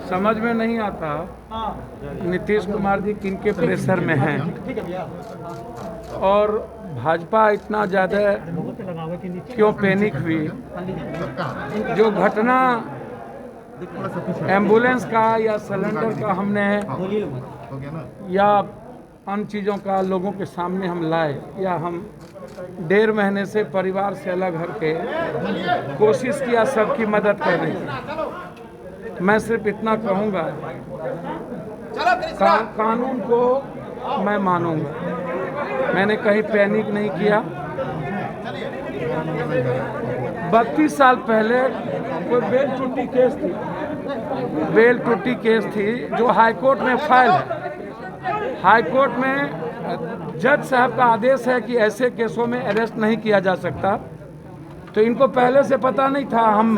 समझ में नहीं आता नीतीश कुमार जी किनके प्रेशर में हैं और भाजपा इतना ज़्यादा क्यों पैनिक हुई। जो घटना एम्बुलेंस का या सिलेंडर का हमने या अन्य चीज़ों का लोगों के सामने हम लाए या हम 1.5 महीने से परिवार से अलग करके कोशिश किया सबकी मदद करने की। मैं सिर्फ इतना कहूँगा, कानून को मैं मानूंगा। मैंने कहीं पैनिक नहीं किया। 32 साल पहले कोई बेल टूटी केस थी जो हाईकोर्ट में फाइल है। हाईकोर्ट में जज साहब का आदेश है कि ऐसे केसों में अरेस्ट नहीं किया जा सकता। तो इनको पहले से पता नहीं था। हम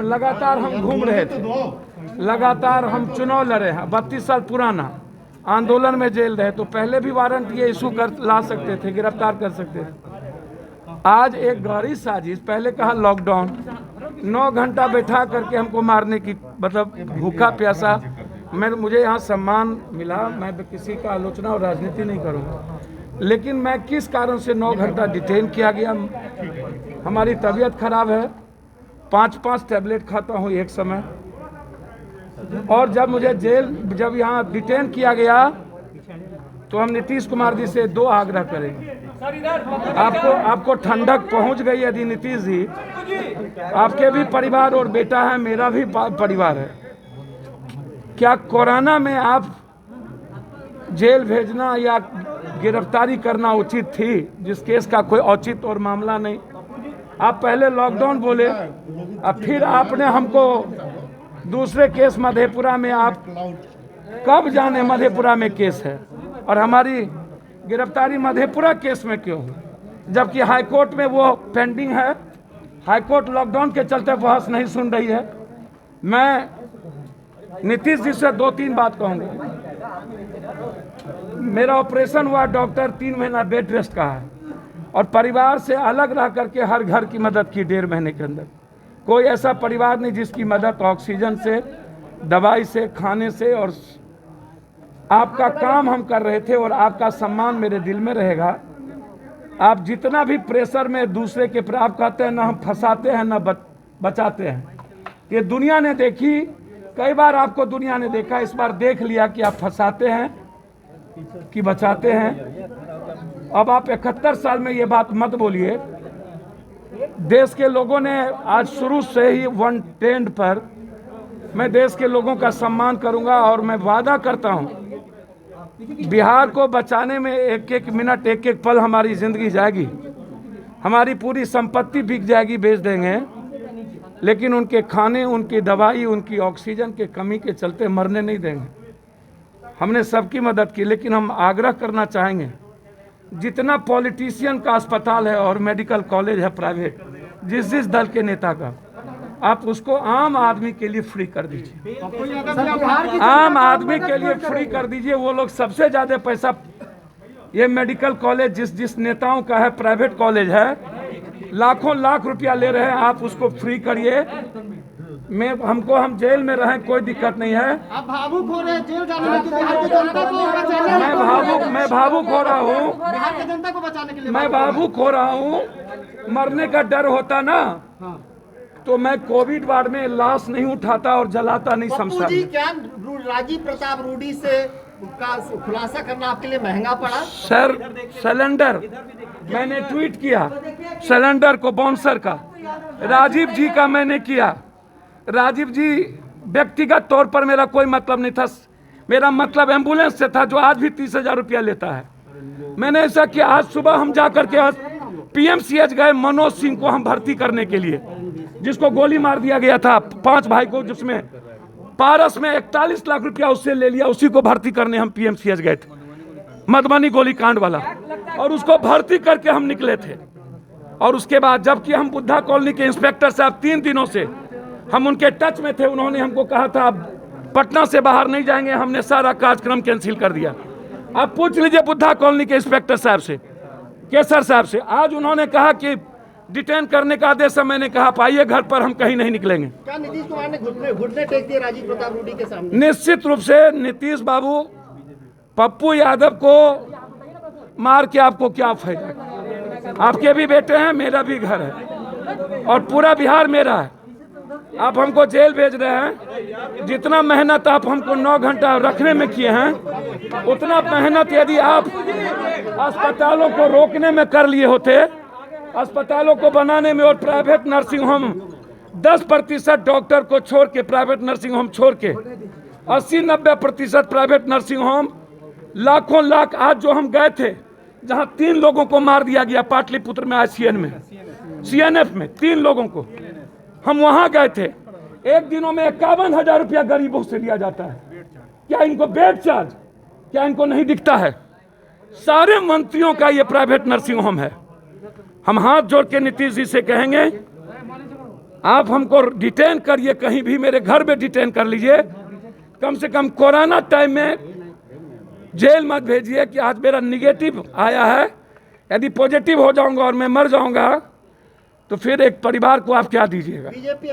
लगातार हम घूम रहे थे, लगातार हम चुनाव लड़े हैं। 32 साल पुराना आंदोलन में जेल रहे, तो पहले भी वारंट ये इशू कर ला सकते थे, गिरफ्तार कर सकते थे। आज एक गहरी साजिश, पहले कहा लॉकडाउन, 9 घंटा बैठा करके हमको मारने की, मतलब भूखा प्यासा। मुझे यहाँ सम्मान मिला, मैं किसी का आलोचना और राजनीति नहीं करूँगा, लेकिन मैं किस कारण से 9 घंटा डिटेन किया गया। हमारी तबीयत खराब है, 5-5 टैबलेट खाता हूँ एक समय। और जब मुझे जब यहाँ डिटेन किया गया तो हम नीतीश कुमार जी से 2 आग्रह करेंगे। आपको ठंडक पहुँच गई यदि नीतीश जी, आपके भी परिवार और बेटा है, मेरा भी परिवार है, क्या कोरोना में आप जेल भेजना या गिरफ्तारी करना उचित थी, जिस केस का कोई औचित्य और मामला नहीं। आप पहले लॉकडाउन बोले, अब फिर आपने हमको दूसरे केस मधेपुरा में, आप कब जाने मधेपुरा में केस है और हमारी गिरफ्तारी मधेपुरा केस में क्यों, जबकि हाईकोर्ट में वो पेंडिंग है। हाईकोर्ट लॉकडाउन के चलते बहस नहीं सुन रही है। मैं नीतीश जी से 2-3 बात कहूँगा। मेरा ऑपरेशन हुआ, डॉक्टर 3 महीना बेड रेस्ट का है और परिवार से अलग रह करके हर घर की मदद की 1.5 महीने के अंदर। कोई ऐसा परिवार नहीं जिसकी मदद ऑक्सीजन से, दवाई से, खाने से, और आपका काम हम कर रहे थे और आपका सम्मान मेरे दिल में रहेगा। आप जितना भी प्रेशर में दूसरे के, आप कहते हैं ना हम फंसाते हैं ना बचाते हैं, ये दुनिया ने देखी। कई बार आपको दुनिया ने देखा, इस बार देख लिया कि आप फंसाते हैं कि बचाते हैं। अब आप 71 साल में ये बात मत बोलिए। देश के लोगों ने आज शुरू से ही 110 पर मैं देश के लोगों का सम्मान करूंगा और मैं वादा करता हूं बिहार को बचाने में एक-एक मिनट, एक-एक पल हमारी जिंदगी जाएगी। हमारी पूरी संपत्ति बिक जाएगी, बेच देंगे, लेकिन उनके खाने, उनकी दवाई, उनकी ऑक्सीजन के कमी के चलते मरने नहीं देंगे। हमने सबकी मदद की, लेकिन हम आग्रह करना चाहेंगे, जितना पॉलिटिशियन का अस्पताल है और मेडिकल कॉलेज है प्राइवेट, जिस दल के नेता का, आप उसको आम आदमी के लिए फ्री कर दीजिए। आम आदमी के लिए फ्री कर दीजिए। वो लोग सबसे ज़्यादा पैसा, ये मेडिकल कॉलेज जिस नेताओं का है, प्राइवेट कॉलेज है, लाखों लाख रुपया ले रहे हैं, आप उसको फ्री करिए। हम जेल में रहें, कोई दिक्कत नहीं है। आप भावुक हो रहे हैं जेल जाने में, बिहार की जनता को बचाने, मैं भावुक हो रहा हूँ, बिहार की जनता को बचाने के लिए मैं भावुक हो रहा हूँ। मरने का डर होता ना, तो मैं कोविड वार्ड में लाश नहीं उठाता और जलाता नहीं शमशान में। क्या राजीव प्रताप रूडी से का खुलासा करना आपके लिए महंगा पड़ा? सर, सिलेंडर मैंने ट्वीट किया, सिलेंडर को बाउंसर का राजीव जी का मैंने किया। राजीव जी व्यक्तिगत तौर पर मेरा कोई मतलब नहीं था, मेरा मतलब एम्बुलेंस से था, जो आज भी 30,000 रुपया लेता है। मैंने ऐसा किया, आज सुबह हम जा करके PMCH गए मनोज सिंह को हम भर्ती करने के लिए, जिसको गोली मार दिया गया था, 5 भाई को, जिसमें पारस में 41 लाख रुपया उससे ले लिया, उसी को भर्ती करने हम PMCH गए थे, मधुबनी गोली कांड वाला, और उसको भर्ती करके हम निकले थे। और उसके बाद जबकि हम बुद्धा कॉलोनी के इंस्पेक्टर साहब 3 दिनों से हम उनके टच में थे, उन्होंने हमको कहा था अब पटना से बाहर नहीं जाएंगे, हमने सारा कार्यक्रम कैंसिल कर दिया। आप पूछ लीजिए बुद्धा कॉलोनी के इंस्पेक्टर साहब से, केसर साहब से। आज उन्होंने कहा कि डिटेन करने का आदेश है। मैंने कहा आप आइए घर पर, हम कहीं नहीं निकलेंगे। क्या नीतीश कुमार ने घुटने टेक दिए राजीव प्रताप रूडी के सामने? निश्चित रूप से नीतीश बाबू, पप्पू यादव को मार के आपको क्या फायदा? आपके भी बेटे हैं, मेरा भी घर है और पूरा बिहार मेरा है। आप हमको जेल भेज रहे हैं। जितना मेहनत आप हमको 9 घंटा रखने में किए हैं, उतना मेहनत यदि आप अस्पतालों को रोकने में कर लिए होते, अस्पतालों को बनाने में और प्राइवेट नर्सिंग होम 10% डॉक्टर को छोड़ के, प्राइवेट नर्सिंग होम छोड़ के 80-90% प्राइवेट नर्सिंग होम, लाखों लाख। आज जो हम गए थे जहां 3 लोगों को मार दिया गया पाटलिपुत्र में, ICN में, CNF में 3 लोगों को, हम वहां गए थे। एक दिनों में 51,000 रुपया गरीबों से लिया जाता है। क्या इनको बेड चार्ज, क्या इनको नहीं दिखता है? सारे मंत्रियों का ये प्राइवेट नर्सिंग होम है। हम हाथ जोड़ के नीतीश जी से कहेंगे, आप हमको डिटेन करिए, कहीं भी मेरे घर में डिटेन कर लीजिए, कम से कम कोरोना टाइम में जेल मत भेजिए कि आज मेरा निगेटिव आया है, यदि पॉजिटिव हो जाऊंगा और मैं मर जाऊंगा तो फिर एक परिवार को आप क्या दीजिएगा? बीजेपी